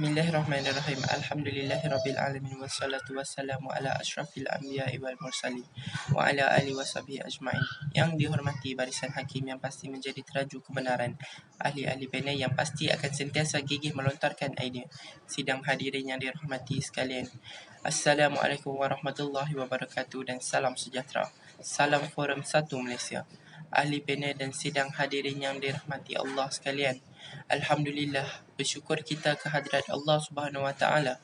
Bismillahirrahmanirrahim. Alhamdulillahirabbil alamin wassalatu wassalamu ala asyrafil anbiya'i wal mursalin wa ala alihi washabihi ajmain. Yang dihormati barisan hakim yang pasti menjadi teraju kebenaran, ahli-ahli panel yang pasti akan sentiasa gigih melontarkan idea, sidang hadirin yang dirahmati sekalian. Assalamualaikum warahmatullahi wabarakatuh dan salam sejahtera. Salam Forum 1 Malaysia. Ahli panel dan sidang hadirin yang dirahmati Allah sekalian. Alhamdulillah, bersyukur kita kehadrat Allah Subhanahu Wa Taala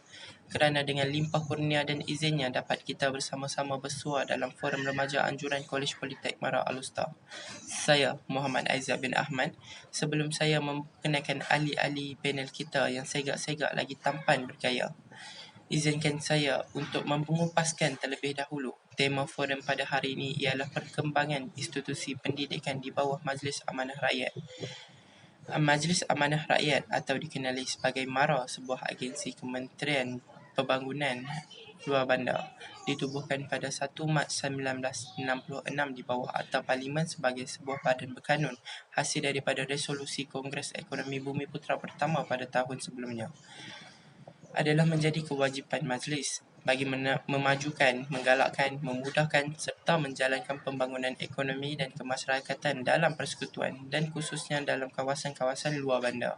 kerana dengan limpah kurnia dan izinnya dapat kita bersama-sama bersua dalam forum remaja anjuran Kolej Politek Mara Al-Usta. Saya Muhammad Aizat bin Ahmad. Sebelum saya memperkenalkan ahli-ahli panel kita yang segak-segak lagi tampan bergaya, izinkan saya untuk mengupaskan terlebih dahulu. Tema forum pada hari ini ialah perkembangan institusi pendidikan di bawah Majlis Amanah Rakyat. Majlis Amanah Rakyat atau dikenali sebagai MARA, sebuah agensi Kementerian Pembangunan Luar Bandar, ditubuhkan pada 1 Mac 1966 di bawah Akta Parlimen sebagai sebuah badan berkanun hasil daripada resolusi Kongres Ekonomi Bumiputera pertama pada tahun sebelumnya. Adalah menjadi kewajipan majlis bagi memajukan, menggalakkan, memudahkan serta menjalankan pembangunan ekonomi dan kemasyarakatan dalam persekutuan dan khususnya dalam kawasan-kawasan luar bandar.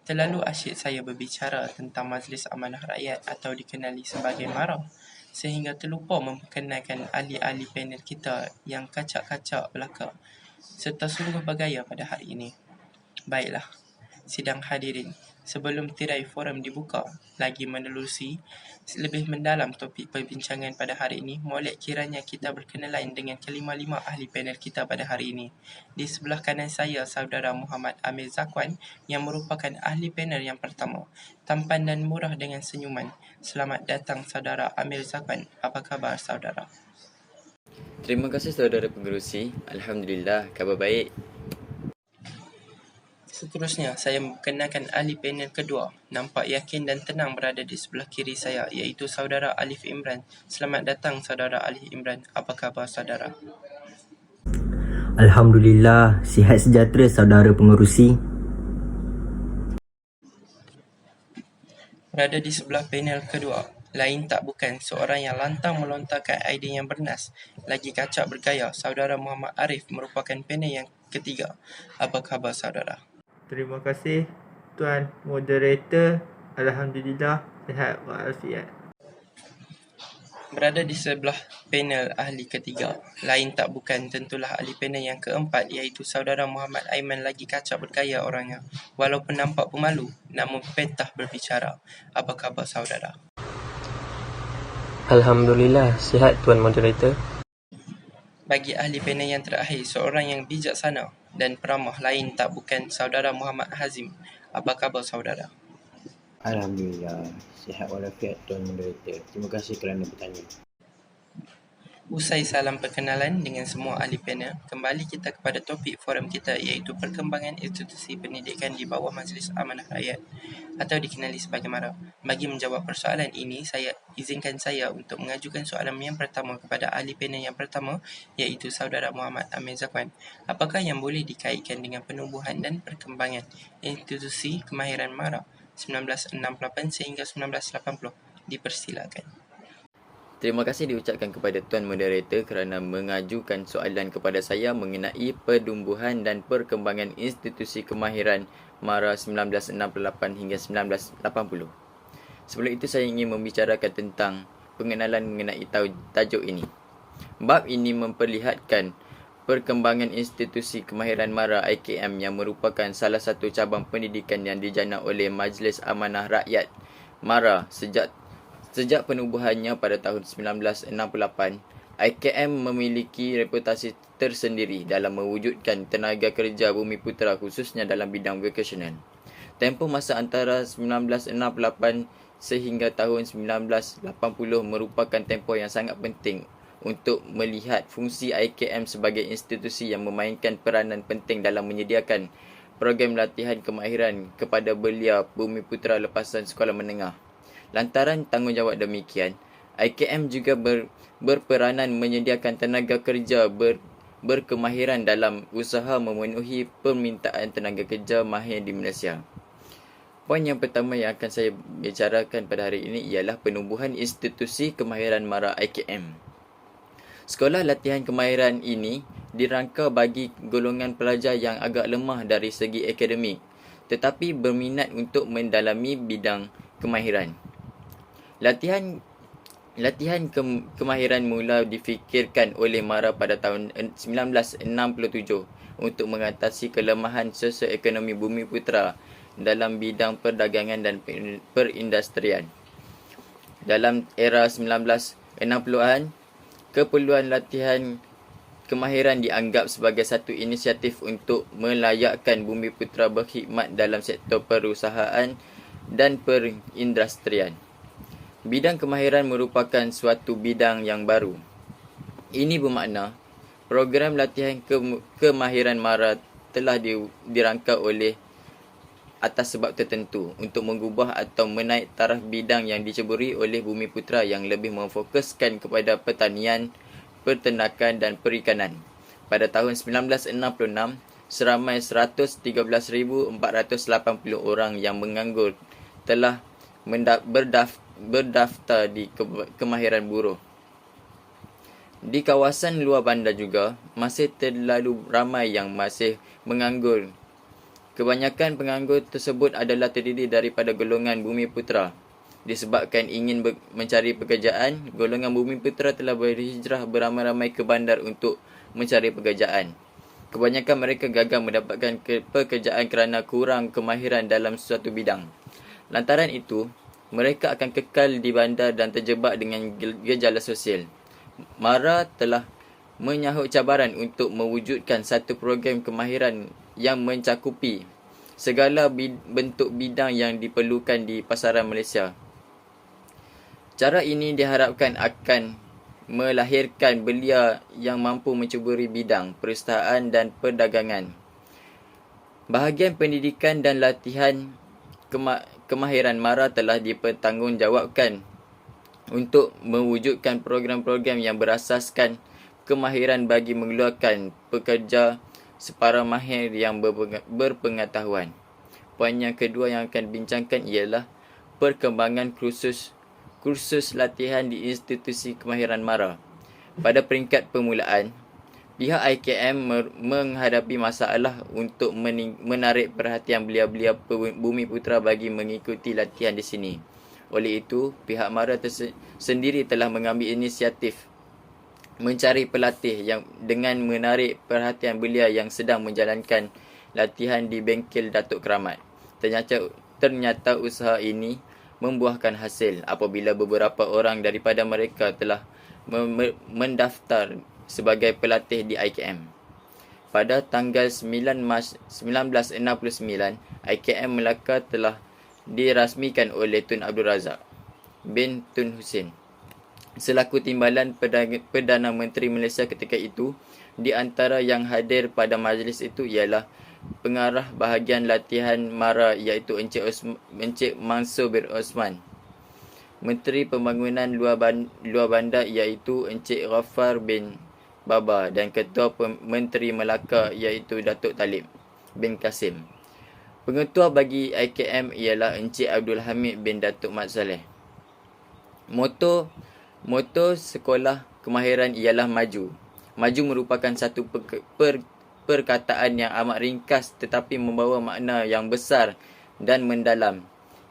Terlalu asyik saya berbicara tentang Majlis Amanah Rakyat atau dikenali sebagai MARA sehingga terlupa memperkenalkan ahli-ahli panel kita yang kacak-kacak belaka serta sungguh bergaya pada hari ini. Baiklah, sidang hadirin, sebelum tirai forum dibuka lagi menelusi lebih mendalam topik perbincangan pada hari ini, molek kiranya kita berkenalan dengan kelima-lima ahli panel kita pada hari ini. Di sebelah kanan saya, saudara Muhammad Amir Zakwan yang merupakan ahli panel yang pertama. Tampan dan murah dengan senyuman. Selamat datang saudara Amir Zakwan. Apa khabar saudara? Terima kasih saudara pengerusi. Alhamdulillah, khabar baik. Seterusnya, saya memperkenalkan ahli panel kedua. Nampak yakin dan tenang berada di sebelah kiri saya, iaitu saudara Alif Imran. Selamat datang saudara Alif Imran. Apa khabar saudara? Alhamdulillah, sihat sejahtera saudara pengerusi. Berada di sebelah panel kedua, lain tak bukan seorang yang lantang melontarkan idea yang bernas, lagi kacak bergaya, saudara Muhammad Arif merupakan panel yang ketiga. Apa khabar saudara? Terima kasih Tuan Moderator. Alhamdulillah, sihat walafiat. Berada di sebelah panel ahli ketiga, lain tak bukan tentulah ahli panel yang keempat, iaitu saudara Muhammad Aiman, lagi kacak bergaya orangnya. Walaupun nampak pemalu, namun pentah berbicara. Apa khabar saudara? Alhamdulillah, sihat Tuan Moderator. Bagi ahli panel yang terakhir, seorang yang bijaksana dan peramah, lain tak bukan saudara Muhammad Hazim. Apa khabar saudara? Alhamdulillah, sihat walafiat Tuan Moderator. Terima kasih kerana bertanya. Usai salam perkenalan dengan semua ahli panel, kembali kita kepada topik forum kita, iaitu perkembangan institusi pendidikan di bawah Majlis Amanah Rakyat atau dikenali sebagai MARA. Bagi menjawab persoalan ini, izinkan saya untuk mengajukan soalan yang pertama kepada ahli panel yang pertama, iaitu saudara Muhammad Amir Zakwan. Apakah yang boleh dikaitkan dengan penubuhan dan perkembangan institusi kemahiran MARA 1968 sehingga 1980? Dipersilakan. Terima kasih diucapkan kepada Tuan Moderator kerana mengajukan soalan kepada saya mengenai penumbuhan dan perkembangan institusi kemahiran MARA 1968 hingga 1980. Sebelum itu saya ingin membicarakan tentang pengenalan mengenai tajuk ini. Bab ini memperlihatkan perkembangan institusi kemahiran MARA IKM yang merupakan salah satu cabang pendidikan yang dijana oleh Majlis Amanah Rakyat MARA Sejak penubuhannya pada tahun 1968, IKM memiliki reputasi tersendiri dalam mewujudkan tenaga kerja Bumiputera khususnya dalam bidang vokasional. Tempoh masa antara 1968 sehingga tahun 1980 merupakan tempoh yang sangat penting untuk melihat fungsi IKM sebagai institusi yang memainkan peranan penting dalam menyediakan program latihan kemahiran kepada belia Bumiputera lepasan sekolah menengah. Lantaran tanggungjawab demikian, IKM juga berperanan menyediakan tenaga kerja berkemahiran dalam usaha memenuhi permintaan tenaga kerja mahir di Malaysia. Poin yang pertama yang akan saya bicarakan pada hari ini ialah penumbuhan institusi kemahiran MARA IKM. Sekolah latihan kemahiran ini dirangka bagi golongan pelajar yang agak lemah dari segi akademik tetapi berminat untuk mendalami bidang kemahiran. Latihan kemahiran mula difikirkan oleh MARA pada tahun 1967 untuk mengatasi kelemahan sosioekonomi Bumiputera dalam bidang perdagangan dan perindustrian. Dalam era 1960-an, keperluan latihan kemahiran dianggap sebagai satu inisiatif untuk melayakkan Bumiputera berkhidmat dalam sektor perusahaan dan perindustrian. Bidang kemahiran merupakan suatu bidang yang baru. Ini bermakna program latihan kemahiran MARA telah dirangka oleh atas sebab tertentu untuk mengubah atau menaik taraf bidang yang diceburi oleh Bumiputera yang lebih memfokuskan kepada pertanian, peternakan dan perikanan. Pada tahun 1966, seramai 113,480 orang yang menganggur telah berdaftar di kemahiran buruh. Di kawasan luar bandar juga, masih terlalu ramai yang masih menganggur. Kebanyakan penganggur tersebut adalah terdiri daripada golongan Bumiputera. Disebabkan ingin mencari pekerjaan, golongan Bumiputera telah berhijrah beramai-ramai ke bandar untuk mencari pekerjaan. Kebanyakan mereka gagal mendapatkan pekerjaan kerana kurang kemahiran dalam suatu bidang. Lantaran itu, mereka akan kekal di bandar dan terjebak dengan gejala sosial. MARA telah menyahut cabaran untuk mewujudkan satu program kemahiran yang mencakupi segala bentuk bidang yang diperlukan di pasaran Malaysia. Cara ini diharapkan akan melahirkan belia yang mampu mencuburi bidang perusahaan dan perdagangan. Bahagian pendidikan dan latihan kemahiran MARA telah dipertanggungjawabkan untuk mewujudkan program-program yang berasaskan kemahiran bagi mengeluarkan pekerja separa mahir yang berpengetahuan. Poin yang kedua yang akan dibincangkan ialah perkembangan kursus latihan di institusi kemahiran MARA. Pada peringkat permulaan, pihak IKM menghadapi masalah untuk menarik perhatian belia-belia Bumiputera bagi mengikuti latihan di sini. Oleh itu, pihak MARA sendiri telah mengambil inisiatif mencari pelatih yang dengan menarik perhatian belia yang sedang menjalankan latihan di bengkel Datuk Keramat. Ternyata usaha ini membuahkan hasil apabila beberapa orang daripada mereka telah mendaftar sebagai pelatih di IKM. Pada tanggal 9 Mac 1969, IKM Melaka telah dirasmikan oleh Tun Abdul Razak bin Tun Hussein selaku Timbalan Perdana Menteri Malaysia ketika itu. Di antara yang hadir pada majlis itu ialah pengarah bahagian latihan MARA iaitu Encik Mansur bin Osman, Menteri Pembangunan Luar Bandar iaitu Encik Ghaffar bin Baba dan Ketua Menteri Melaka iaitu Datuk Talib bin Kasim. Pengetua bagi IKM ialah Encik Abdul Hamid bin Datuk Mat Saleh. Moto sekolah kemahiran ialah maju. Maju merupakan satu perkataan yang amat ringkas tetapi membawa makna yang besar dan mendalam.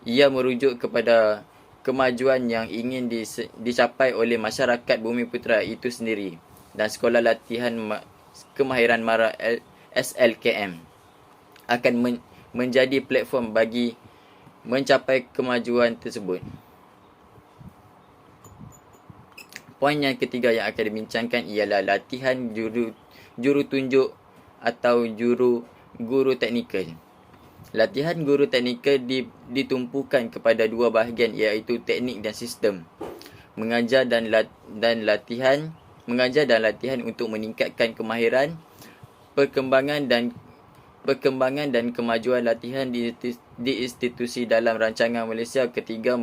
Ia merujuk kepada kemajuan yang ingin dicapai oleh masyarakat Bumiputera itu sendiri dan sekolah latihan kemahiran MARA SLKM akan menjadi platform bagi mencapai kemajuan tersebut. Poin yang ketiga yang akan dibincangkan ialah latihan juru tunjuk atau guru teknikal. Latihan guru teknikal ditumpukan kepada dua bahagian iaitu teknik dan sistem. Mengajar dan latihan untuk meningkatkan kemahiran, perkembangan dan kemajuan latihan di institusi dalam rancangan Malaysia ketiga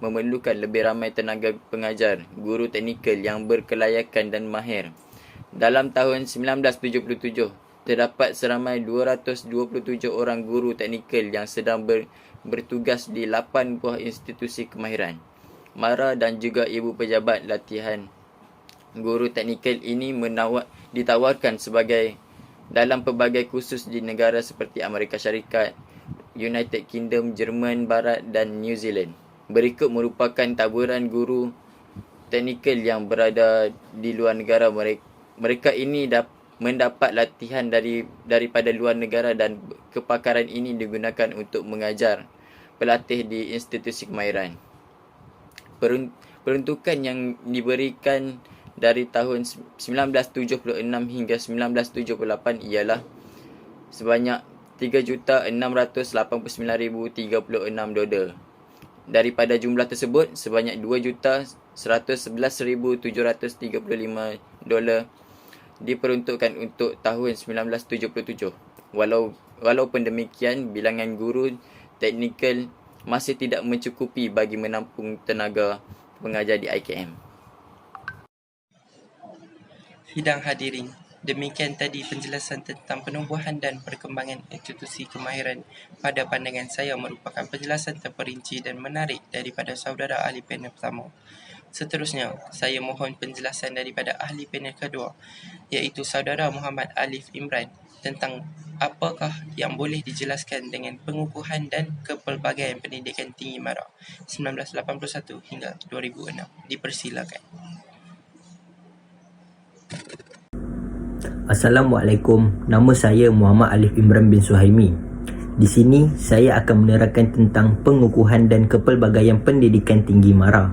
memerlukan lebih ramai tenaga pengajar, guru teknikal yang berkelayakan dan mahir. Dalam tahun 1977, terdapat seramai 227 orang guru teknikal yang sedang bertugas di 8 buah institusi kemahiran. MARA dan juga ibu pejabat latihan guru teknikal ini ditawarkan sebagai dalam pelbagai kursus di negara seperti Amerika Syarikat, United Kingdom, Jerman Barat dan New Zealand. Berikut merupakan taburan guru teknikal yang berada di luar negara. Mereka ini mendapat latihan daripada luar negara dan kepakaran ini digunakan untuk mengajar pelatih di institusi kemahiran. Peruntukan yang diberikan dari tahun 1976 hingga 1978 ialah sebanyak $3,689,036. Daripada jumlah tersebut, sebanyak $2,111,735 diperuntukkan untuk tahun 1977. Walaupun demikian, bilangan guru teknikal masih tidak mencukupi bagi menampung tenaga pengajar di IKM. Sidang hadirin, demikian tadi penjelasan tentang penumbuhan dan perkembangan institusi kemahiran. Pada pandangan saya merupakan penjelasan terperinci dan menarik daripada saudara ahli panel pertama. Seterusnya, saya mohon penjelasan daripada ahli panel kedua, iaitu saudara Muhammad Alif Imran, tentang apakah yang boleh dijelaskan dengan pengukuhan dan kepelbagaian pendidikan tinggi MARA 1981 hingga 2006. Dipersilakan. Assalamualaikum, nama saya Muhammad Alif Imran bin Suhaimi. Di sini saya akan menerangkan tentang pengukuhan dan kepelbagaian pendidikan tinggi MARA.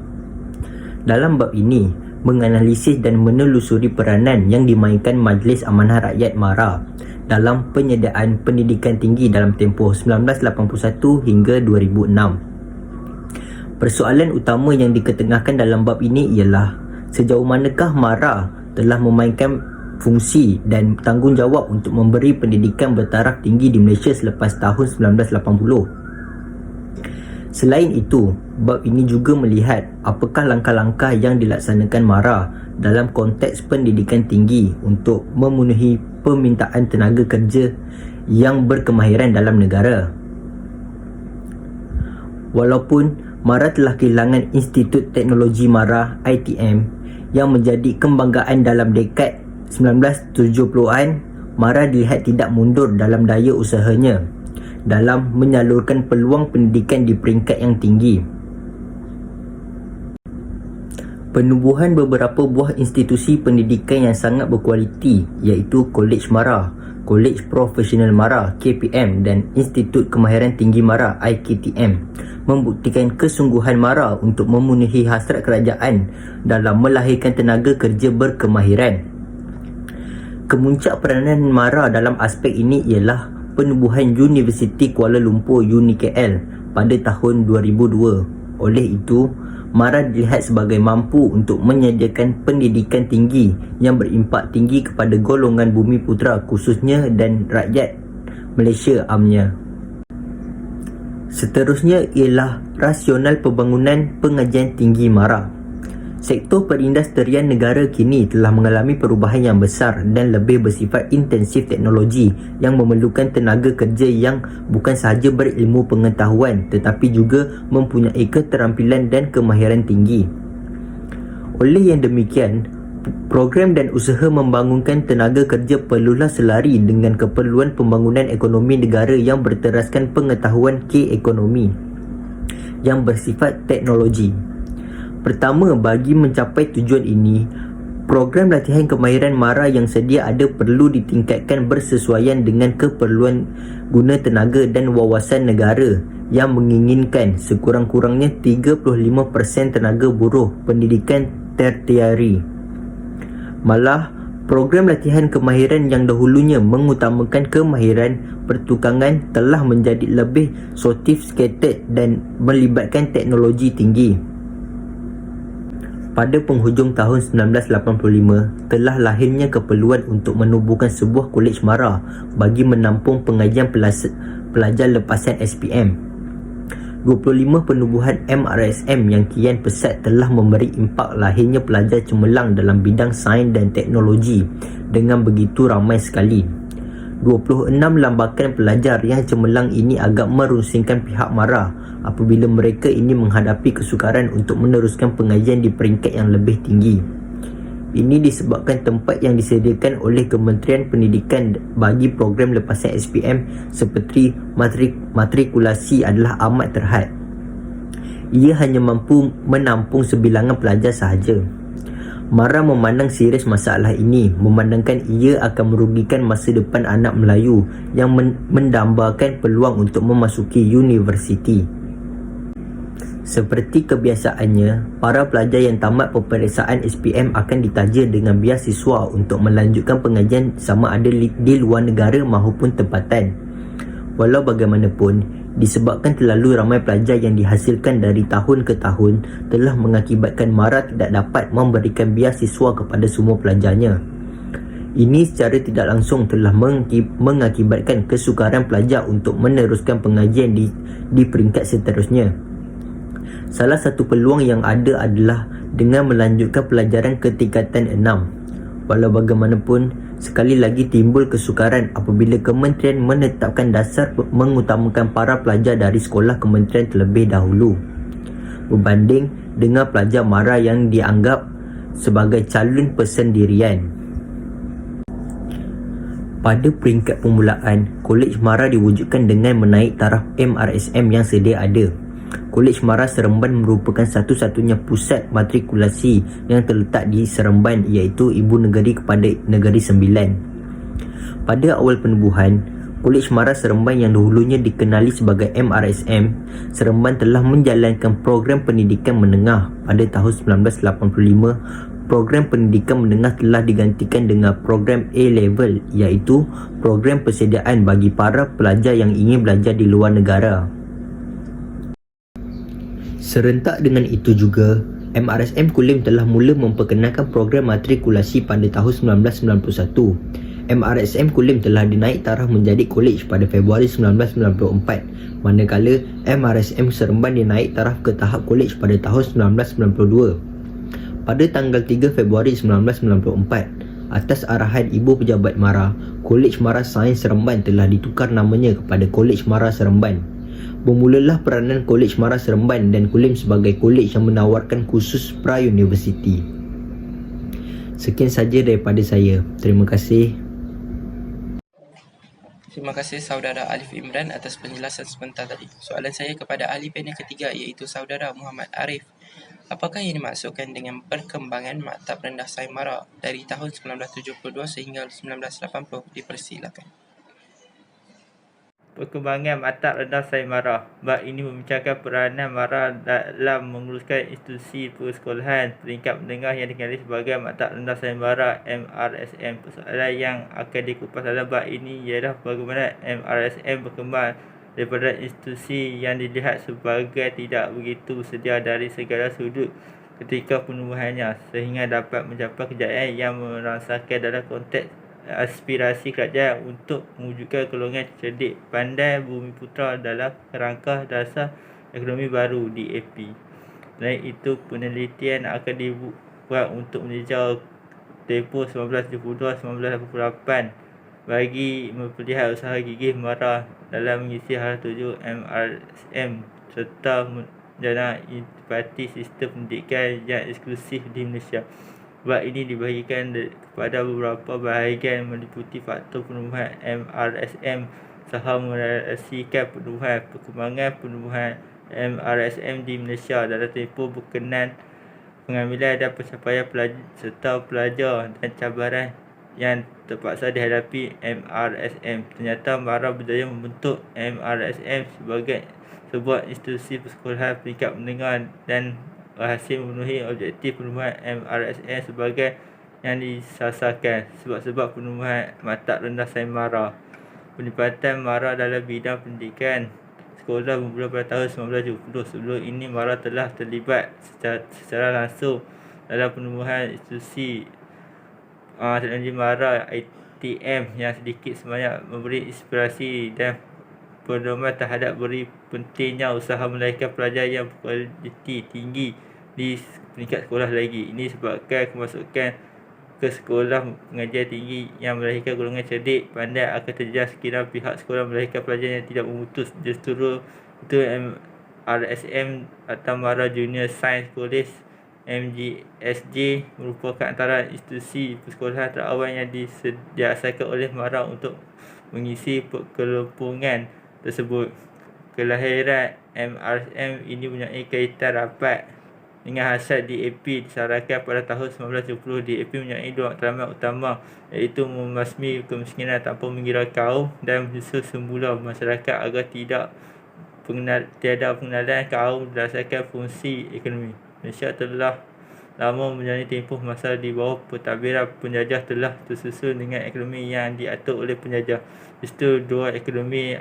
Dalam bab ini, menganalisis dan menelusuri peranan yang dimainkan Majlis Amanah Rakyat MARA dalam penyediaan pendidikan tinggi dalam tempoh 1981 hingga 2006. Persoalan utama yang diketengahkan dalam bab ini ialah sejauh manakah MARA telah memainkan fungsi dan tanggungjawab untuk memberi pendidikan bertaraf tinggi di Malaysia selepas tahun 1980. Selain itu, bab ini juga melihat apakah langkah-langkah yang dilaksanakan MARA dalam konteks pendidikan tinggi untuk memenuhi permintaan tenaga kerja yang berkemahiran dalam negara. Walaupun MARA telah kehilangan Institut Teknologi MARA ITM yang menjadi kebanggaan dalam dekad 1970-an, MARA dilihat tidak mundur dalam daya usahanya dalam menyalurkan peluang pendidikan di peringkat yang tinggi. Penubuhan beberapa buah institusi pendidikan yang sangat berkualiti iaitu Kolej MARA, Kolej Profesional MARA KPM dan Institut Kemahiran Tinggi MARA IKTM membuktikan kesungguhan MARA untuk memenuhi hasrat kerajaan dalam melahirkan tenaga kerja berkemahiran. Kemuncak peranan MARA dalam aspek ini ialah penubuhan Universiti Kuala Lumpur UniKL pada tahun 2002. Oleh itu, MARA dilihat sebagai mampu untuk menyediakan pendidikan tinggi yang berimpak tinggi kepada golongan bumi putera khususnya dan rakyat Malaysia amnya. Seterusnya ialah rasional pembangunan pengajian tinggi MARA. Sektor perindustrian negara kini telah mengalami perubahan yang besar dan lebih bersifat intensif teknologi yang memerlukan tenaga kerja yang bukan sahaja berilmu pengetahuan tetapi juga mempunyai keterampilan dan kemahiran tinggi. Oleh yang demikian, program dan usaha membangunkan tenaga kerja perlulah selari dengan keperluan pembangunan ekonomi negara yang berteraskan pengetahuan ke-ekonomi yang bersifat teknologi. Pertama, bagi mencapai tujuan ini, program latihan kemahiran MARA yang sedia ada perlu ditingkatkan bersesuaian dengan keperluan guna tenaga dan wawasan negara yang menginginkan sekurang-kurangnya 35% tenaga buruh pendidikan tertiari. Malah, program latihan kemahiran yang dahulunya mengutamakan kemahiran pertukangan telah menjadi lebih sophisticated dan melibatkan teknologi tinggi. Pada penghujung tahun 1985, telah lahirnya keperluan untuk menubuhkan sebuah kolej MARA bagi menampung pengajian pelajar lepasan SPM. 25 penubuhan MRSM yang kian pesat telah memberi impak lahirnya pelajar cemerlang dalam bidang sains dan teknologi dengan begitu ramai sekali. 26 lambakan pelajar yang cemerlang ini agak merusingkan pihak MARA apabila mereka ini menghadapi kesukaran untuk meneruskan pengajian di peringkat yang lebih tinggi. Ini disebabkan tempat yang disediakan oleh Kementerian Pendidikan bagi program lepasan SPM seperti matrikulasi adalah amat terhad. Ia hanya mampu menampung sebilangan pelajar sahaja. MARA memandang serius masalah ini, memandangkan ia akan merugikan masa depan anak Melayu yang mendambakan peluang untuk memasuki universiti. Seperti kebiasaannya, para pelajar yang tamat peperiksaan SPM akan ditaja dengan beasiswa untuk melanjutkan pengajian sama ada di luar negara maupun tempatan. Walau bagaimanapun, disebabkan terlalu ramai pelajar yang dihasilkan dari tahun ke tahun telah mengakibatkan MARA tidak dapat memberikan beasiswa kepada semua pelajarnya. Ini secara tidak langsung telah mengakibatkan kesukaran pelajar untuk meneruskan pengajian di peringkat seterusnya. Salah satu peluang yang ada adalah dengan melanjutkan pelajaran ke tingkatan 6. Walau bagaimanapun, sekali lagi timbul kesukaran apabila kementerian menetapkan dasar mengutamakan para pelajar dari sekolah kementerian terlebih dahulu berbanding dengan pelajar MARA yang dianggap sebagai calon persendirian. Pada peringkat permulaan, Kolej MARA diwujudkan dengan menaik taraf MRSM yang sedia ada. Kolej MARA Seremban merupakan satu-satunya pusat matrikulasi yang terletak di Seremban, iaitu ibu negeri kepada Negeri Sembilan. Pada awal penubuhan, Kolej MARA Seremban yang dahulunya dikenali sebagai MRSM, Seremban telah menjalankan program pendidikan menengah. Pada tahun 1985, program pendidikan menengah telah digantikan dengan program A-Level, iaitu program persediaan bagi para pelajar yang ingin belajar di luar negara. Serentak dengan itu juga, MRSM Kulim telah mula memperkenalkan program matrikulasi pada tahun 1991. MRSM Kulim telah dinaik taraf menjadi kolej pada Februari 1994, manakala MRSM Seremban dinaik taraf ke tahap kolej pada tahun 1992. Pada tanggal 3 Februari 1994, atas arahan Ibu Pejabat MARA, Kolej MARA Sains Seremban telah ditukar namanya kepada Kolej MARA Seremban. Bermulalah peranan Kolej MARA Seremban dan Kulim sebagai kolej yang menawarkan kursus pra-universiti. Sekian saja daripada saya. Terima kasih. Terima kasih saudara Alif Imran atas penjelasan sebentar tadi. Soalan saya kepada ahli panel ketiga iaitu saudara Muhammad Arif. Apakah yang dimaksudkan dengan perkembangan maktab rendah Sains MARA dari tahun 1972 sehingga 1980? Dipersilakan. Perkembangan maktab rendah Sains MARA. Bab ini membincangkan peranan MARA dalam menguruskan institusi persekolahan peringkat menengah yang dikenali sebagai maktab rendah Sains MARA MRSM. Persoalan yang akan dikupas dalam bab ini ialah bagaimana MRSM berkembang daripada institusi yang dilihat sebagai tidak begitu sedia dari segala sudut ketika penubuhannya sehingga dapat mencapai kejayaan yang merasakan dalam konteks aspirasi kerajaan untuk mewujudkan golongan cerdik pandai Bumiputra dalam kerangka dasar ekonomi baru DAP. Selain itu, penelitian akan dibuat untuk meninjau tempoh 1972-1988 bagi melihat usaha gigih MARA dalam mengisi hal tuju MRSM serta menjana intipati sistem pendidikan yang eksklusif di Malaysia. Bab ini dibahagikan kepada beberapa bahagian meliputi faktor penubuhan MRSM, saha merelasikan penubuhan, perkembangan penubuhan MRSM di Malaysia dalam tempoh berkenan, pengambilan dan pencapaian pelajar serta pelajar dan cabaran yang terpaksa dihadapi MRSM. Ternyata MARA berjaya membentuk MRSM sebagai sebuah institusi persekolahan peringkat menengah dan berhasil memenuhi objektif penubuhan MRSM sebagai yang disasarkan. Sebab-sebab penubuhan maktab rendah Sains MARA. Penlibatan MARA dalam bidang pendidikan sekolah bermula pada tahun 1970. Sebelum ini MARA telah terlibat secara langsung dalam penubuhan institusi teknologi MARA ITM yang sedikit sebanyak memberi inspirasi dan pedoman terhadap beri pentingnya usaha melahirkan pelajar yang berkualiti tinggi di peringkat sekolah lagi. Ini sebabkan kemasukan ke sekolah pengajian tinggi yang melahirkan golongan cerdik pandai akan terjejas sekiranya pihak sekolah melahirkan pelajar yang tidak memutus. Justru itu MRSM atau Mara Junior Science College MGSJ merupakan antara institusi persekolahan terawal yang diasaskan oleh Mara untuk mengisi kelumpuhan tersebut. Kelahiran MRSM ini mempunyai kaitan rapat dengan hasrat DAP disarankan pada tahun 1970. DAP mempunyai dua matlamat utama, iaitu membasmi kemiskinan tanpa mengira kaum dan menyusul semula masyarakat agar tiada pengenalan kaum berdasarkan fungsi ekonomi. Malaysia telah lama menjalani tempoh masa di bawah pentadbiran penjajah telah tersusun dengan ekonomi yang diatur oleh penjajah. Justru dua ekonomi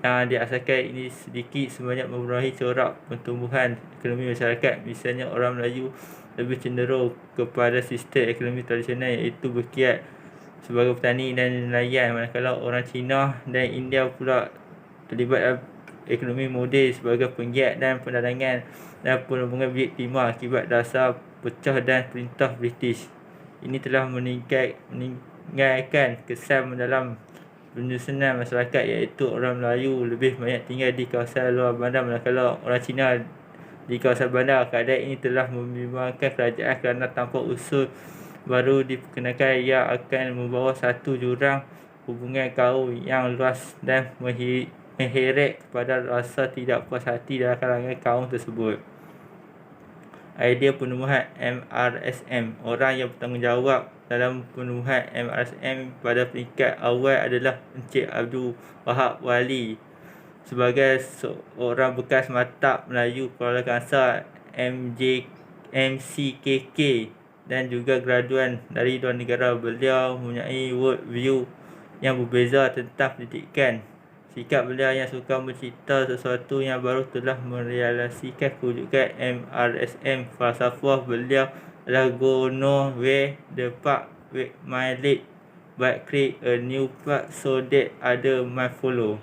yang diasaskan ini sedikit sebanyak mempengaruhi corak pertumbuhan ekonomi masyarakat. Misalnya, orang Melayu lebih cenderung kepada sistem ekonomi tradisional, iaitu berkiat sebagai petani dan nelayan, manakala orang Cina dan India pula terlibat dalam ekonomi moden sebagai penggiat dan perdagangan dan pengembangan bilik timah akibat dasar pecah dan perintah British. Ini telah meninggalkan kesan mendalam penyusunan masyarakat, iaitu orang Melayu lebih banyak tinggal di kawasan luar bandar, manakala orang Cina di kawasan bandar. Keadaan ini telah membimbangkan kerajaan kerana tanpa usul baru diperkenalkan, ia akan membawa satu jurang hubungan kaum yang luas dan mengheret kepada rasa tidak puas hati dalam kalangan kaum tersebut. Idea penubuhan MRSM. Orang yang bertanggungjawab dalam penubuhan MRSM pada peringkat awal adalah Encik Abdul Wahab Wali sebagai seorang bekas Maktab Melayu Kuala Kangsar MCKK dan juga graduan dari luar negara. Beliau mempunyai world view yang berbeza tentang pendidikan. Sikap beliau yang suka mencipta sesuatu yang baru telah merealisasikan kewujudan MRSM. Falsafah beliau adalah go nowhere the park with my leg, but create a new park so that other might follow.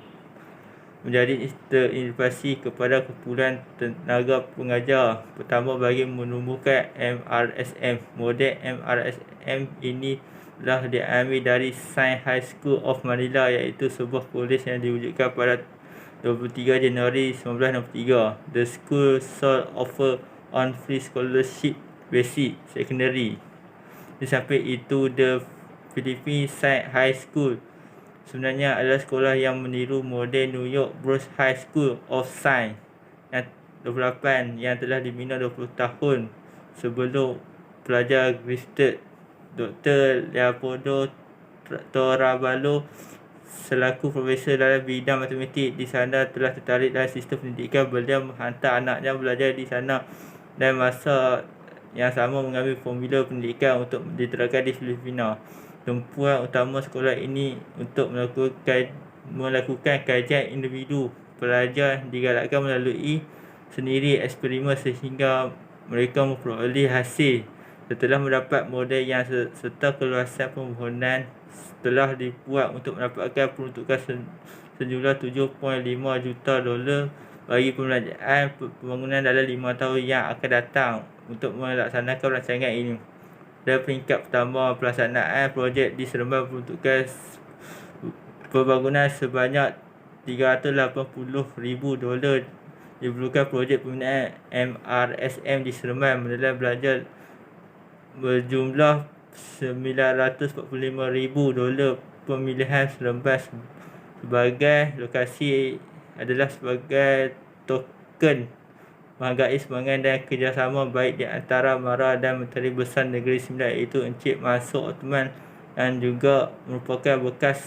Menjadi terinspirasi kepada kumpulan tenaga pengajar pertama bagi menumbuhkan MRSM. Model MRSM ini telah diambil dari Science High School of Manila, iaitu sebuah kolej yang diwujudkan pada 23 Januari 1963. The school shall offer on free scholarship basic secondary. Di samping itu, the Philippine Science High School sebenarnya adalah sekolah yang meniru model New York Bronx High School of Science yang 28 yang telah dibina 20 tahun sebelum pelajar Gifted Dr. Leopoldo Torabalo selaku profesor dalam bidang matematik di sana telah tertarik dalam sistem pendidikan. Beliau menghantar anaknya belajar di sana dan masa yang sama mengambil formula pendidikan untuk diterapkan di Filipina. Tumpuan utama sekolah ini untuk melakukan kajian individu pelajar digalakkan melalui sendiri eksperimen sehingga mereka memperoleh hasil. Setelah mendapat model yang serta keluasan permohonan telah dibuat untuk mendapatkan peruntukan sejumlah $7.5 juta bagi pembelanjaan pembangunan dalam 5 tahun yang akan datang untuk melaksanakan rancangan ini. Dan peringkat pertama, pelaksanaan projek di Seremban peruntukan pembangunan sebanyak $380,000 diperlukan. Projek pembinaan MRSM di Seremban menelan belanja berjumlah $945,000. Pemilihan Seremban sebagai lokasi adalah sebagai token menghargai semangat dan kerjasama baik di antara Mara dan Menteri Besar Negeri Sembilan, iaitu Encik Mansur Othman, dan juga merupakan bekas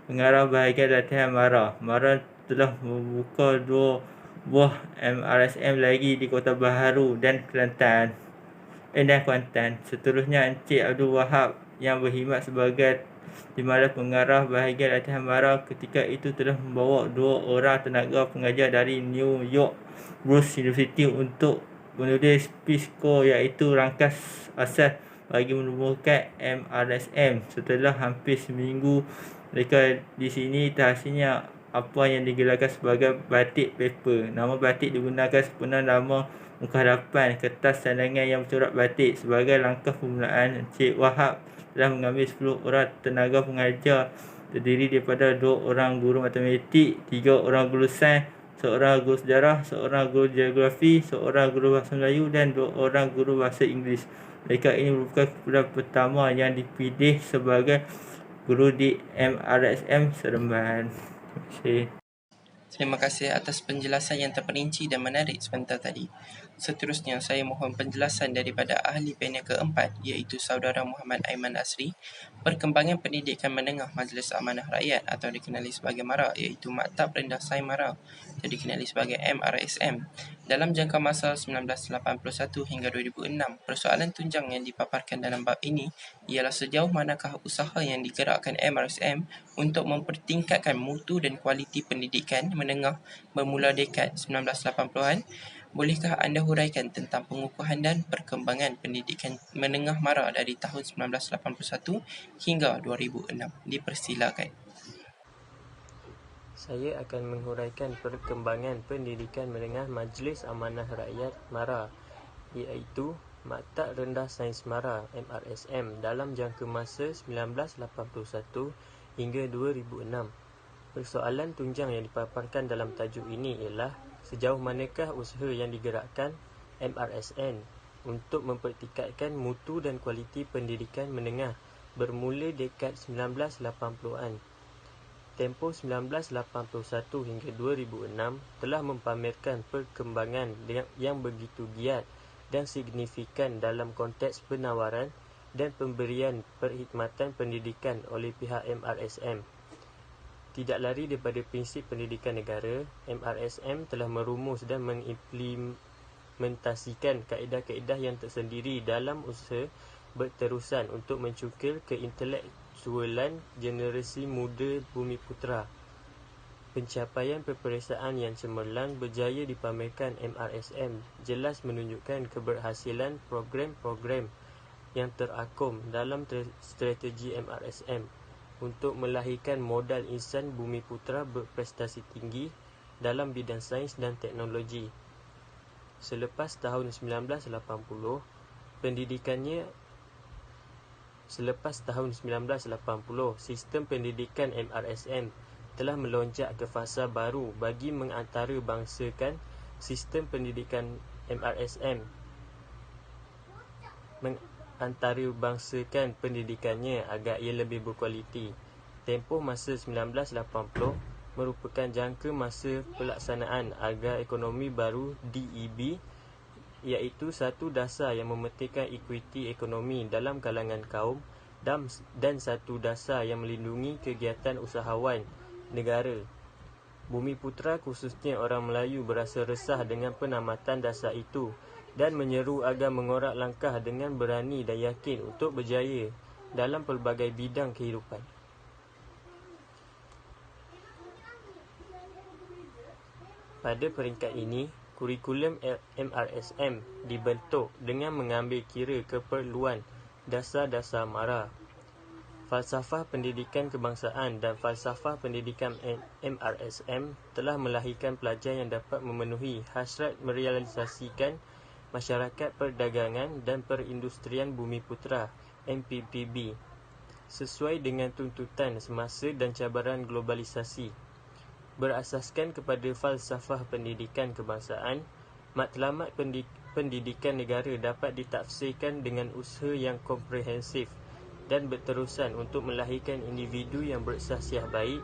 pengarah bahagian latihan Mara. Mara telah membuka 2 buah MRSM lagi di Kota Baharu dan Kelantan. Seterusnya, Encik Abdul Wahab yang berkhidmat sebagai Timbalan pengarah bahagian latihan Mara ketika itu telah membawa 2 orang tenaga pengajar dari New York Bronx University untuk menulis PISCO, iaitu rangkas asas bagi menubuhkan MRSM. Setelah hampir seminggu mereka di sini, terhasilnya apa yang digelarkan sebagai batik paper. Nama batik digunakan sepenuhnya nama muka hadapan kertas cadangan yang bercorak batik. Sebagai langkah permulaan, Encik Wahab telah mengambil 10 orang tenaga pengajar terdiri daripada 2 orang guru matematik, 3 orang guru sains, 1 orang guru sejarah, 1 orang guru geografi, 1 orang guru bahasa Melayu dan 2 orang guru bahasa Inggeris. Mereka ini merupakan kumpulan pertama yang dipilih sebagai guru di MRSM Seremban. Terima kasih. Terima kasih atas penjelasan yang terperinci dan menarik sebentar tadi. Seterusnya, saya mohon penjelasan daripada ahli panel keempat, iaitu Saudara Muhammad Aiman Asri. Perkembangan pendidikan menengah Majlis Amanah Rakyat atau dikenali sebagai MARA, iaitu Maktab Rendah Sains MARA atau dikenali sebagai MRSM. Dalam jangka masa 1981 hingga 2006, persoalan tunjang yang dipaparkan dalam bab ini ialah sejauh manakah usaha yang digerakkan MRSM untuk mempertingkatkan mutu dan kualiti pendidikan menengah bermula dekad 1980-an. Bolehkah anda huraikan tentang pengukuhan dan perkembangan pendidikan menengah MARA dari tahun 1981 hingga 2006? Dipersilakan. Saya akan menghuraikan perkembangan pendidikan menengah Majlis Amanah Rakyat MARA, iaitu Maktab Rendah Sains MARA MRSM dalam jangka masa 1981 hingga 2006. Persoalan tunjang yang dipaparkan dalam tajuk ini ialah sejauh manakah usaha yang digerakkan MRSM untuk mempertingkatkan mutu dan kualiti pendidikan menengah bermula dekad 1980-an. Tempoh 1981 hingga 2006 telah mempamerkan perkembangan yang begitu giat dan signifikan dalam konteks penawaran dan pemberian perkhidmatan pendidikan oleh pihak MRSM. Tidak lari daripada prinsip pendidikan negara, MRSM telah merumus dan mengimplementasikan kaedah-kaedah yang tersendiri dalam usaha berterusan untuk mencukil keintelektualan generasi muda Bumiputera. Pencapaian peperiksaan yang cemerlang berjaya dipamerkan MRSM jelas menunjukkan keberhasilan program-program yang terakum dalam strategi MRSM untuk melahirkan modal insan Bumiputera berprestasi tinggi dalam bidang sains dan teknologi. Selepas tahun 1980, sistem pendidikan MRSM telah melonjak ke fasa baru bagi mengantarabangsakan sistem pendidikan MRSM mengantarabangsakan pendidikannya agar ia lebih berkualiti. Tempoh masa 1980 merupakan jangka masa pelaksanaan agar ekonomi baru DEB, iaitu satu dasar yang memetikkan equity ekonomi dalam kalangan kaum dan satu dasar yang melindungi kegiatan usahawan negara. Bumiputera khususnya orang Melayu berasa resah dengan penamatan dasar itu dan menyeru agar mengorak langkah dengan berani dan yakin untuk berjaya dalam pelbagai bidang kehidupan. Pada peringkat ini, kurikulum MRSM dibentuk dengan mengambil kira keperluan dasar-dasar MARA. Falsafah pendidikan kebangsaan dan falsafah pendidikan MRSM telah melahirkan pelajar yang dapat memenuhi hasrat merealisasikan Masyarakat Perdagangan dan Perindustrian Bumiputera MPPB sesuai dengan tuntutan semasa dan cabaran globalisasi. Berasaskan kepada falsafah pendidikan kebangsaan, matlamat pendidikan negara dapat ditafsirkan dengan usaha yang komprehensif dan berterusan untuk melahirkan individu yang bersahsiah baik,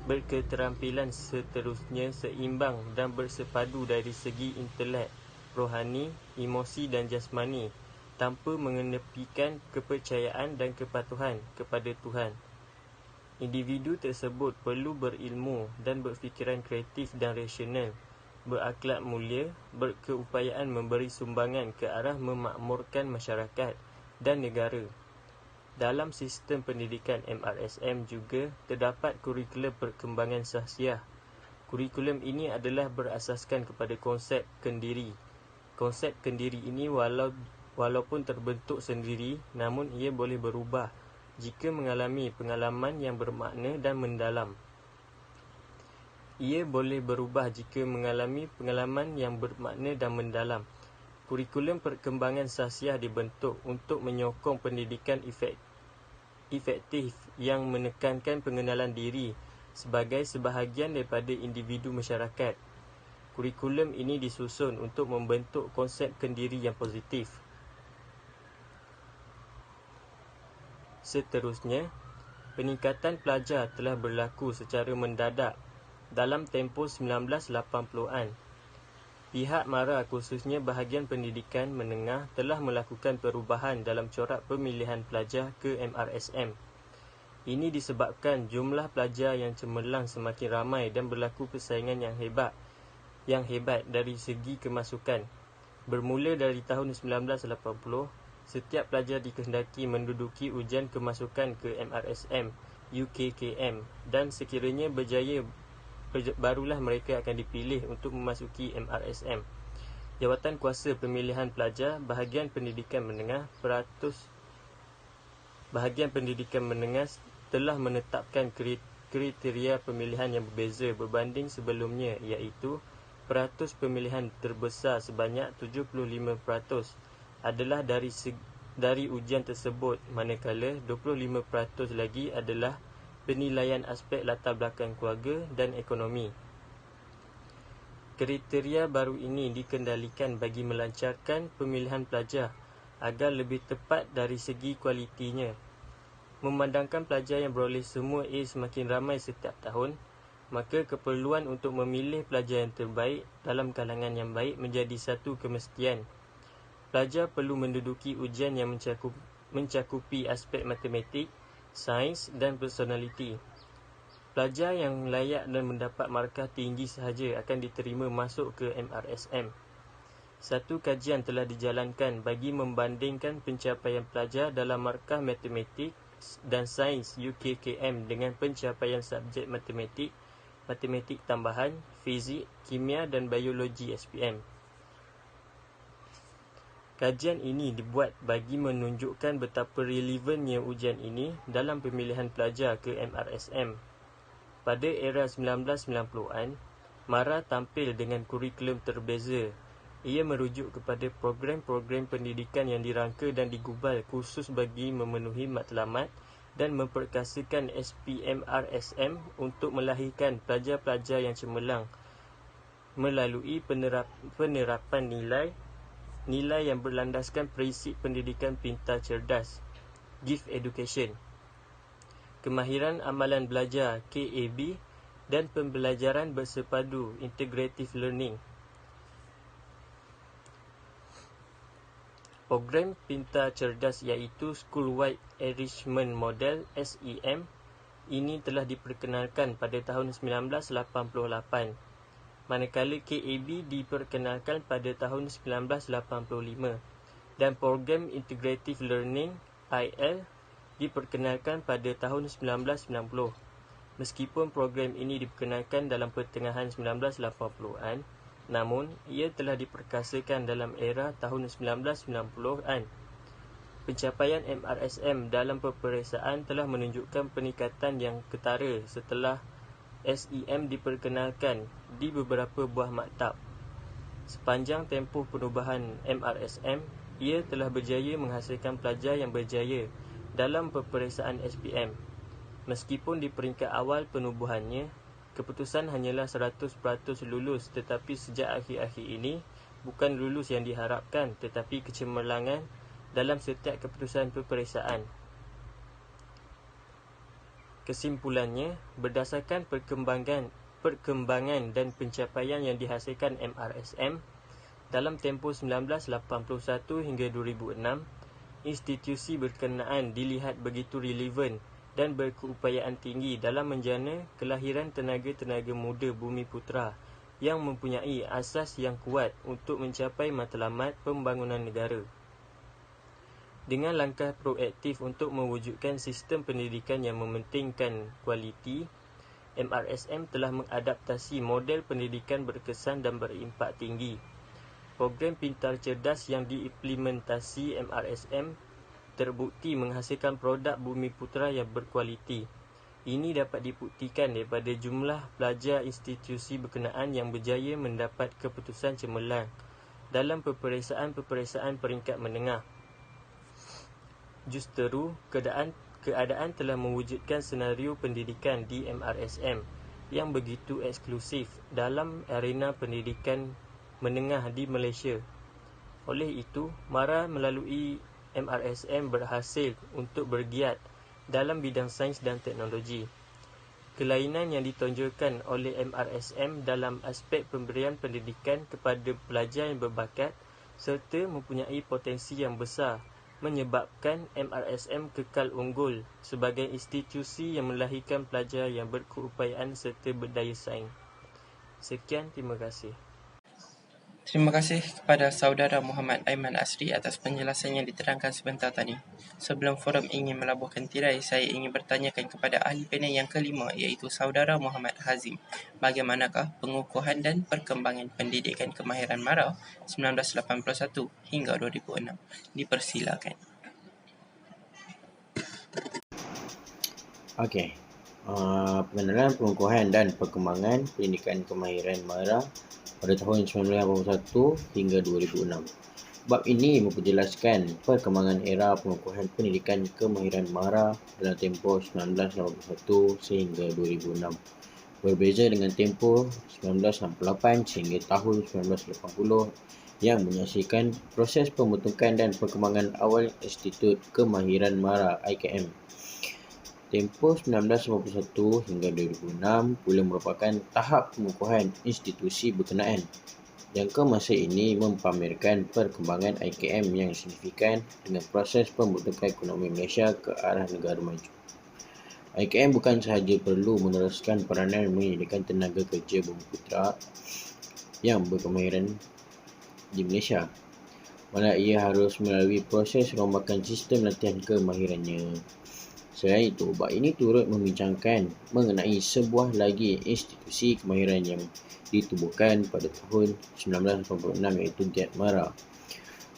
berketerampilan seterusnya seimbang dan bersepadu dari segi intelek, rohani, emosi dan jasmani tanpa mengenepikan kepercayaan dan kepatuhan kepada Tuhan. Individu tersebut perlu berilmu dan berfikiran kreatif dan rasional, berakhlak mulia, berkeupayaan memberi sumbangan ke arah memakmurkan masyarakat dan negara. Dalam sistem pendidikan MRSM juga terdapat kurikulum perkembangan sahsiah. Kurikulum ini adalah berasaskan kepada konsep kendiri. Konsep kendiri ini walaupun terbentuk sendiri, namun ia boleh berubah jika mengalami pengalaman yang bermakna dan mendalam. Ia boleh berubah jika mengalami pengalaman yang bermakna dan mendalam. Kurikulum perkembangan sasiah dibentuk untuk menyokong pendidikan efektif yang menekankan pengenalan diri sebagai sebahagian daripada individu masyarakat. Kurikulum ini disusun untuk membentuk konsep kendiri yang positif. Seterusnya, peningkatan pelajar telah berlaku secara mendadak dalam tempoh 1980-an. Pihak MARA khususnya bahagian pendidikan menengah telah melakukan perubahan dalam corak pemilihan pelajar ke MRSM. Ini disebabkan jumlah pelajar yang cemerlang semakin ramai dan berlaku persaingan yang hebat dari segi kemasukan. Bermula dari tahun 1980, setiap pelajar dikehendaki menduduki ujian kemasukan ke MRSM, UKKM dan sekiranya berjaya barulah mereka akan dipilih untuk memasuki MRSM. Jawatan Kuasa Pemilihan Pelajar Bahagian Pendidikan Menengah telah menetapkan kriteria pemilihan yang berbeza berbanding sebelumnya, iaitu peratus pemilihan terbesar sebanyak 75% adalah dari ujian tersebut, manakala 25% lagi adalah penilaian aspek latar belakang keluarga dan ekonomi. Kriteria baru ini dikendalikan bagi melancarkan pemilihan pelajar agar lebih tepat dari segi kualitinya. Memandangkan pelajar yang beroleh semua A semakin ramai setiap tahun, maka keperluan untuk memilih pelajar yang terbaik dalam kalangan yang baik menjadi satu kemestian. Pelajar perlu menduduki ujian yang mencakupi aspek matematik, sains dan personaliti. Pelajar yang layak dan mendapat markah tinggi sahaja akan diterima masuk ke MRSM. Satu kajian telah dijalankan bagi membandingkan pencapaian pelajar dalam markah matematik dan sains UKKM dengan pencapaian subjek matematik, matematik tambahan, fizik, kimia dan biologi SPM. Kajian ini dibuat bagi menunjukkan betapa relevannya ujian ini dalam pemilihan pelajar ke MRSM. Pada era 1990-an, MARA tampil dengan kurikulum terbeza. Ia merujuk kepada program-program pendidikan yang dirangka dan digubal khusus bagi memenuhi matlamat dan memperkasakan SPMRSM untuk melahirkan pelajar-pelajar yang cemerlang melalui penerapan nilai yang berlandaskan prinsip pendidikan pintar cerdas, gift education, kemahiran amalan belajar KAB dan pembelajaran bersepadu integrative learning. Program pintar cerdas iaitu School-wide Enrichment Model SEM ini telah diperkenalkan pada tahun 1988. Manakala KAB diperkenalkan pada tahun 1985 dan program Integrative Learning IL diperkenalkan pada tahun 1990. Meskipun program ini diperkenalkan dalam pertengahan 1980-an, namun ia telah diperkasakan dalam era tahun 1990-an. Pencapaian MRSM dalam peperiksaan telah menunjukkan peningkatan yang ketara setelah SEM diperkenalkan di beberapa buah maktab. Sepanjang tempoh penubuhan MRSM, ia telah berjaya menghasilkan pelajar yang berjaya dalam peperiksaan SPM. Meskipun di peringkat awal penubuhannya, keputusan hanyalah 100% lulus, tetapi sejak akhir-akhir ini, bukan lulus yang diharapkan tetapi kecemerlangan dalam setiap keputusan peperiksaan. Kesimpulannya, berdasarkan perkembangan dan pencapaian yang dihasilkan MRSM dalam tempoh 1981 hingga 2006, institusi berkenaan dilihat begitu relevan dan berkeupayaan tinggi dalam menjana kelahiran tenaga-tenaga muda Bumiputera yang mempunyai asas yang kuat untuk mencapai matlamat pembangunan negara. Dengan langkah proaktif untuk mewujudkan sistem pendidikan yang mementingkan kualiti, MRSM telah mengadaptasi model pendidikan berkesan dan berimpak tinggi. Program pintar cerdas yang diimplementasi MRSM terbukti menghasilkan produk Bumiputera yang berkualiti. Ini dapat dibuktikan daripada jumlah pelajar institusi berkenaan yang berjaya mendapat keputusan cemerlang. dalam peperiksaan peringkat menengah. Justeru, keadaan telah mewujudkan senario pendidikan di MRSM yang begitu eksklusif dalam arena pendidikan menengah di Malaysia. Oleh itu, MARA melalui MRSM berhasil untuk bergiat dalam bidang sains dan teknologi. Kelainan yang ditonjolkan oleh MRSM dalam aspek pemberian pendidikan kepada pelajar yang berbakat serta mempunyai potensi yang besar menyebabkan MRSM kekal unggul sebagai institusi yang melahirkan pelajar yang berkeupayaan serta berdaya saing. Sekian, terima kasih. Terima kasih kepada saudara Muhammad Aiman Asri atas penjelasan yang diterangkan sebentar tadi. Sebelum forum ingin melabuhkan tirai, saya ingin bertanyakan kepada ahli panel yang kelima iaitu saudara Muhammad Hazim. Bagaimanakah pengukuhan dan perkembangan pendidikan kemahiran MARA 1981 hingga 2006? Dipersilakan. Okey. Pengenalan pengukuhan dan perkembangan pendidikan kemahiran MARA pada tahun 1981 hingga 2006. Bab ini memperjelaskan perkembangan era pengukuhan pendidikan kemahiran MARA dalam tempoh 1981 sehingga 2006. Berbeza dengan tempoh 1968 sehingga tahun 1980 yang menyaksikan proses pembentukan dan perkembangan awal Institut Kemahiran MARA IKM. Tempoh 1951 hingga 2006 pula merupakan tahap pengukuhan institusi berkenaan yang ke masa ini mempamerkan perkembangan IKM yang signifikan dengan proses pembentukan ekonomi Malaysia ke arah negara maju. IKM bukan sahaja perlu meneruskan peranan menyediakan tenaga kerja bumiputera yang berkemahiran di Malaysia, malah ia harus melalui proses rombakan sistem latihan kemahirannya. Selain itu, bab ini turut membincangkan mengenai sebuah lagi institusi kemahiran yang ditubuhkan pada tahun 1986 iaitu GET MARA.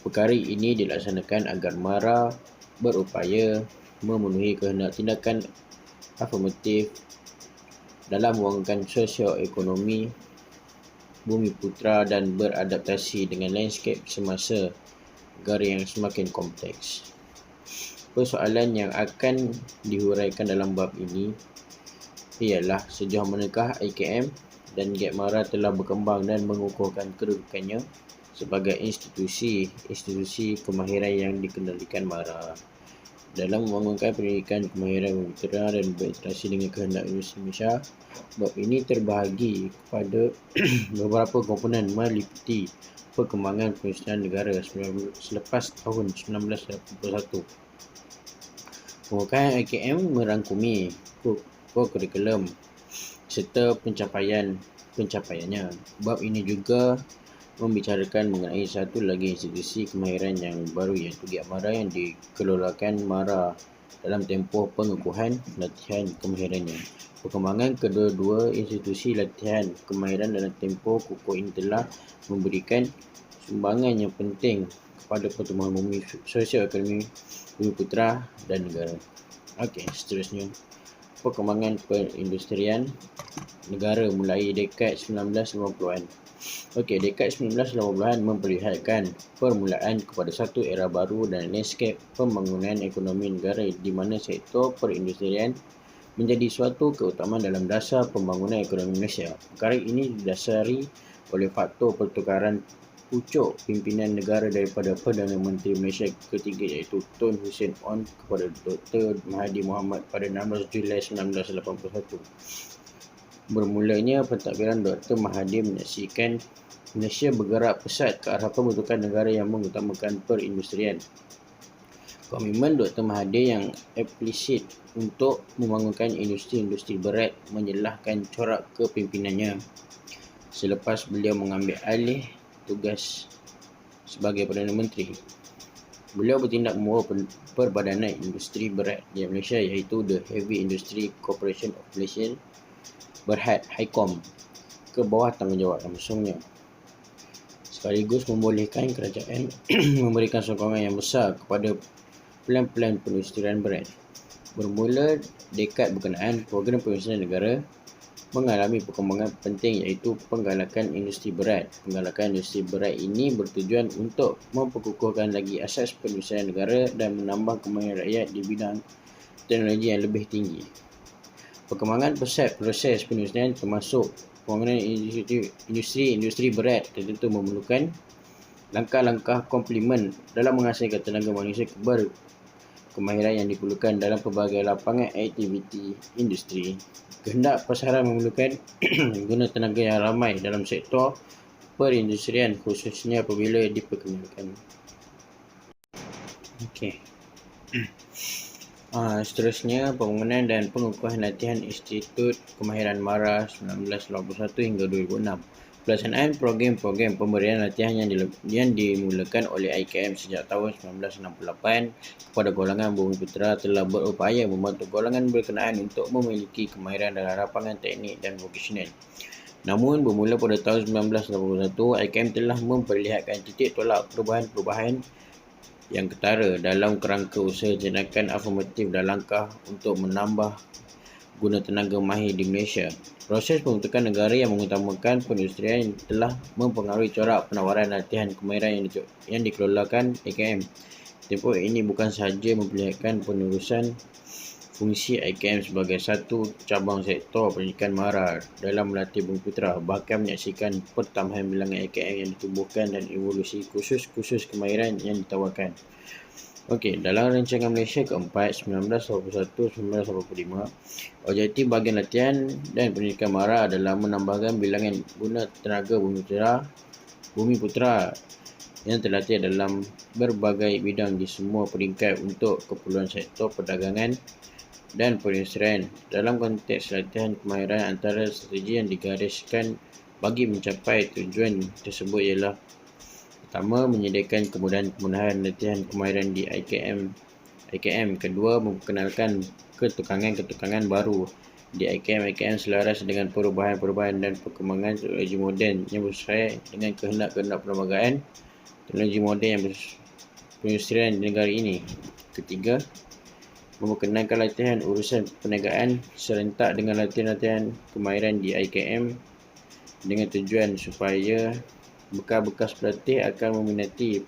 Perkara ini dilaksanakan agar MARA berupaya memenuhi kehendak tindakan afirmatif dalam mewangkan sosio-ekonomi bumiputera dan beradaptasi dengan landscape semasa negara yang semakin kompleks. Persoalan yang akan dihuraikan dalam bab ini ialah sejauh manakah IKM dan GET MARA telah berkembang dan mengukuhkan kedudukannya sebagai institusi kemahiran yang dikendalikan MARA. Dalam membangunkan pendidikan kemahiran bumiputera dan berinteraksi dengan kehendak industri Malaysia, bab ini terbahagi kepada beberapa komponen meliputi perkembangan perindustrian negara selepas tahun 1981. Pengukuhan IKM merangkumi kurikulum serta pencapaiannya. Bab ini juga membicarakan mengenai satu lagi institusi kemahiran yang baru iaitu GET MARA yang dikelolakan MARA dalam tempoh pengukuhan latihan kemahirannya. Perkembangan kedua-dua institusi latihan kemahiran dalam tempoh kukuh ini telah memberikan sumbangan yang penting kepada pertumbuhan sosioekonomi bumiputera dan negara. Okey, seterusnya perkembangan perindustrian negara mulai dekad 1950-an. Okey, dekad 1980-an memperlihatkan permulaan kepada satu era baru dan landscape pembangunan ekonomi negara di mana sektor perindustrian menjadi suatu keutamaan dalam dasar pembangunan ekonomi Malaysia. Perkara ini didasari oleh faktor pertukaran pucuk pimpinan negara daripada Perdana Menteri Malaysia ketiga iaitu Tun Hussein Onn kepada Dr. Mahathir Mohamad pada 16 Julai 1981. Bermulanya pentadbiran Dr. Mahathir menyaksikan Malaysia bergerak pesat ke arah pembentukan negara yang mengutamakan perindustrian. Komitmen Dr. Mahathir yang eksplisit untuk membangunkan industri-industri berat menyelahkan corak kepimpinannya selepas beliau mengambil alih tugas sebagai Perdana Menteri. Beliau bertindak membawa Perbadanan Industri Berat di Malaysia iaitu The Heavy Industry Corporation of Malaysia Berhad HICOM ke bawah tanggungjawab langsungnya, sekaligus membolehkan kerajaan memberikan sokongan yang besar kepada plan-plan perindustrian berat. Bermula dekad berkenaan, program perindustrian negara mengalami perkembangan penting iaitu penggalakan industri berat. Penggalakan industri berat ini bertujuan untuk memperkukuhkan lagi asas penyelesaian negara dan menambah kemahiran rakyat di bidang teknologi yang lebih tinggi. Perkembangan pesat proses penyelesaian termasuk pembangunan industri berat tentu memerlukan langkah-langkah komplement dalam menghasilkan tenaga manusia berkemahiran yang diperlukan dalam pelbagai lapangan aktiviti industri. Kehendak pasaran memerlukan guna tenaga yang ramai dalam sektor perindustrian khususnya apabila diperkenalkan. Okey. Seterusnya, pembangunan dan pengukuhan latihan Institut Kemahiran MARA 1981 hingga 2006. Pelaksanaan program-program pemberian latihan yang dimulakan oleh IKM sejak tahun 1968 kepada golongan Bumi Putera telah berupaya membantu golongan berkenaan untuk memiliki kemahiran dalam lapangan teknik dan vokasional. Namun, bermula pada tahun 1981, IKM telah memperlihatkan titik tolak perubahan-perubahan yang ketara dalam kerangka usaha jenayah afirmatif dan langkah untuk menambah guna tenaga mahir di Malaysia. Proses pembentukan negara yang mengutamakan perindustrian telah mempengaruhi corak penawaran latihan kemahiran yang dikelolakan IKM. Tempoh ini bukan sahaja memperlihatkan penerusan fungsi IKM sebagai satu cabang sektor pendidikan MARA dalam melatih Bumi Putera, bahkan menyaksikan pertambahan bilangan IKM yang ditubuhkan dan evolusi kursus-kursus kemahiran yang ditawarkan. Okey, dalam rancangan Malaysia keempat 1981-1985, objektif bahagian latihan dan pendidikan MARA adalah menambahkan bilangan guna tenaga Bumi Putera yang terlatih dalam berbagai bidang di semua peringkat untuk keperluan sektor perdagangan dan perindustrian. Dalam konteks latihan kemahiran, antara strategi yang digariskan bagi mencapai tujuan tersebut ialah: pertama, menyediakan kemudahan latihan kemahiran di IKM. Kedua, memperkenalkan ketukangan baru di IKM selaras dengan perubahan-perubahan dan perkembangan teknologi moden yang bersesuaian dengan kehendak perlembagaan teknologi moden yang perindustrian di negara ini. Ketiga, memperkenalkan latihan urusan perniagaan serentak dengan latihan kemahiran di IKM dengan tujuan supaya bekas pelatih akan meminati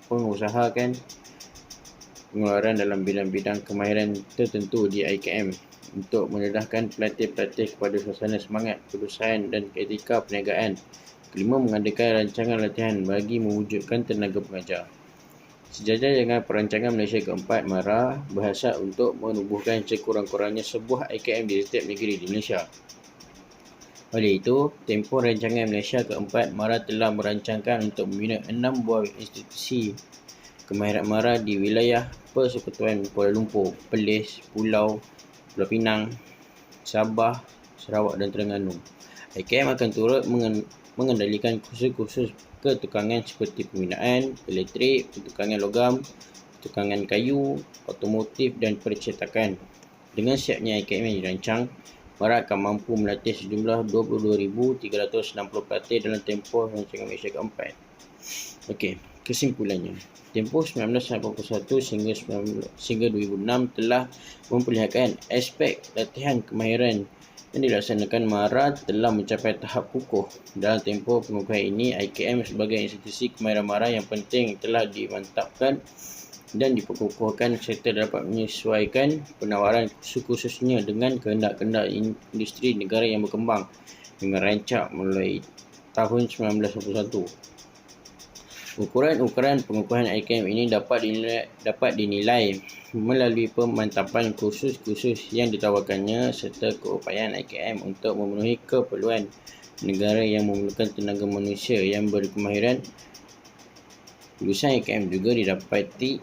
pengusahakan pengeluaran dalam bidang-bidang kemahiran tertentu di IKM untuk mendedahkan pelatih-pelatih kepada suasana semangat perusahaan dan etika perniagaan. Kelima, mengadakan rancangan latihan bagi mewujudkan tenaga pengajar. Sejajar dengan perancangan Malaysia keempat, MARA berhasrat untuk menubuhkan sekurang-kurangnya sebuah IKM di setiap negeri di Malaysia. Oleh itu, tempoh rancangan Malaysia keempat, MARA telah merancangkan untuk membina 6 buah institusi kemahiran MARA di wilayah Persekutuan Kuala Lumpur, Perlis, Pulau Pinang, Sabah, Sarawak dan Terengganu. IKM akan turut mengendalikan kursus-kursus ketukangan seperti pembinaan, elektrik, pertukangan logam, pertukangan kayu, otomotif dan percetakan. Dengan siapnya IKM yang dirancang, MARA akan mampu melatih sejumlah 22,360 pelatih dalam tempoh rancangan Malaysia keempat. Okey, kesimpulannya. Tempoh 1981 sehingga 2006 telah memperlihatkan aspek latihan kemahiran yang dilaksanakan MARA telah mencapai tahap kukuh. Dalam tempoh pengukuhan ini, IKM sebagai institusi kemahiran MARA yang penting telah dimantapkan dan diperkukuhkan serta dapat menyesuaikan penawaran khususnya dengan kehendak-kehendak industri negara yang berkembang dengan rancak mulai tahun 1981. Ukuran pengukuhan IKM ini dapat dinilai melalui pemantapan kursus-kursus yang ditawarkannya serta keupayaan IKM untuk memenuhi keperluan negara yang memerlukan tenaga manusia yang berkemahiran. Lulusan IKM juga didapati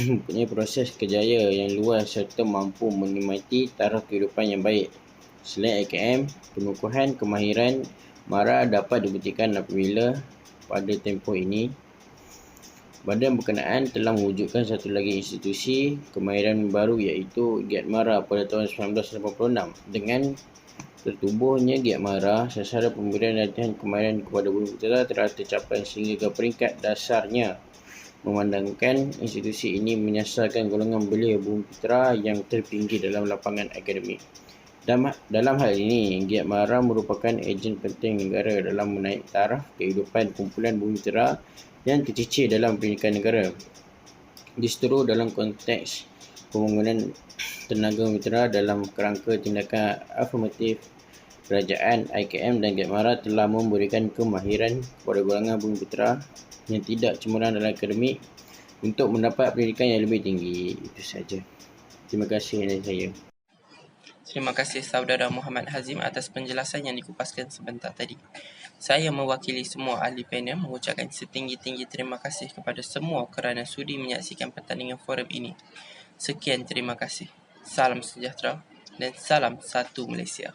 mempunyai proses kerjaya yang luas serta mampu menikmati taraf kehidupan yang baik. Selain IKM, pengukuhan kemahiran MARA dapat dibuktikan apabila pada tempoh ini badan berkenaan telah mewujudkan satu lagi institusi kemahiran baru iaitu GIAT MARA pada tahun 1986. Dengan tertubuhnya GIAT MARA, sasaran pemberian latihan kemahiran kepada Bumi Putera telah tercapai sehingga ke peringkat dasarnya, memandangkan institusi ini menyasarkan golongan belia Bumi Putera yang tertinggi dalam lapangan akademik. Dalam hal ini, Giat Mara merupakan ejen penting negara dalam menaik taraf kehidupan kumpulan Bumiputera yang tercicir dalam pendidikan negara. Distro dalam konteks pembangunan tenaga Bumiputera dalam kerangka tindakan afirmatif kerajaan, IKM dan Giat Mara telah memberikan kemahiran kepada golongan Bumiputera yang tidak cemerlang dalam akademik untuk mendapat pendidikan yang lebih tinggi. Itu saja. Terima kasih dari saya. Terima kasih Saudara Muhammad Hazim atas penjelasan yang dikupaskan sebentar tadi. Saya mewakili semua ahli panel mengucapkan setinggi-tinggi terima kasih kepada semua kerana sudi menyaksikan pertandingan forum ini. Sekian terima kasih. Salam sejahtera dan salam satu Malaysia.